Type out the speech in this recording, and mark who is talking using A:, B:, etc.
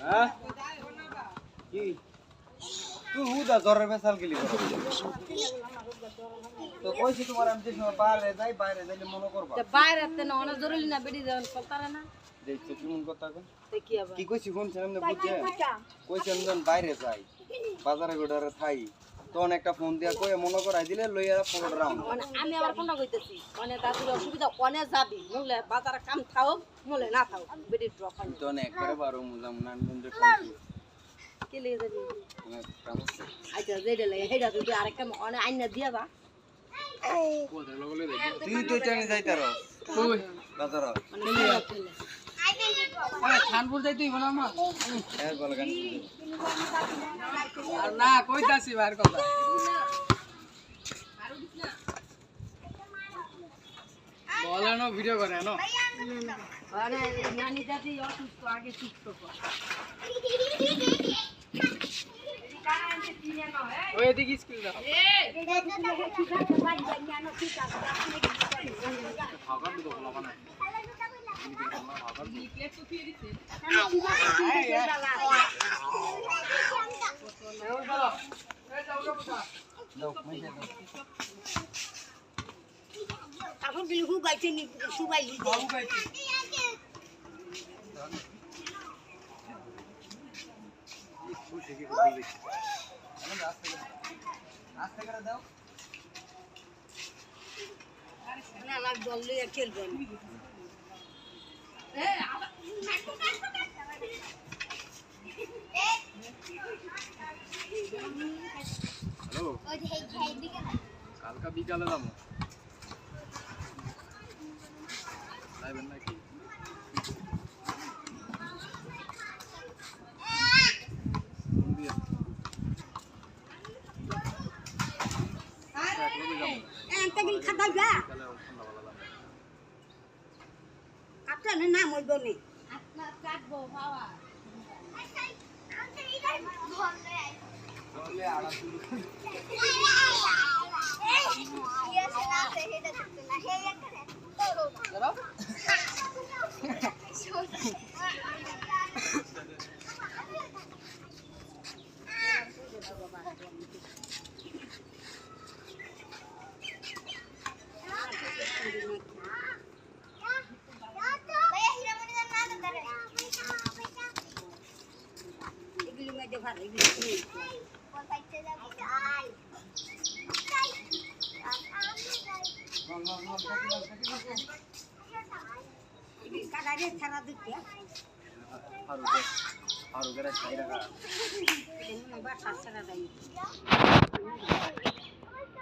A: হ্যাঁ কি তুই হুদা জ্বরের ফেসাল গেলি তো কইছি তোমার আমি যে সময় বাইরে যাইলে মনে করবা
B: বাইরে না অনেক জরুরি না বেড়ি যাবেন চলতারে না
A: দেখছো কি মন কথা কই
B: কি আবার
A: কি কইছি শুনছেন আমি বুঝছে কইছি আমি যখন বাইরে যাই বাজারে গোডারে থাই তখন একটা ফোন দিয়া কই মনে করাই দিলে লইয়া 15 রাউন্ড
B: আমি আবার কোনটা কইতেছি মানে তাদের অসুবিধা অনেক যাবি বললে বাজারে কাম থাও বলে না থাও বেড়ি ড্রপ হয়
A: তো একবারে বারো মুজাম না বন্ধু খাই
B: কি লেগে যাবি
A: কাম
B: আচ্ছা যেটা লাগে হেডা তুই আরেকটা অনেক আইনা দিয়া বা
A: তুই তো জানি যাইতার কই বাজার
C: খানপুর যাইতেই বলা মা
A: এর বল গান
C: আর না কইতাছি বাইর কথা বলেনো ভিডিও করে না
B: আরে নানি দাদি অসুস্থ আগে সুস্থ কর
C: ওই এদিকে স্কিল দাও
B: এখন গেলে খুব গাইছে নি সুবাই লিদে
A: রাস্তা করে দাও
B: না লাগ জল লিয়ে খেলবেন
A: হ্যালো কালকা বিকালে যাবো যাইবেন নাকি
B: না মইব নেই আপনার কাটবো বাবা
A: আরো করে খাই রাখা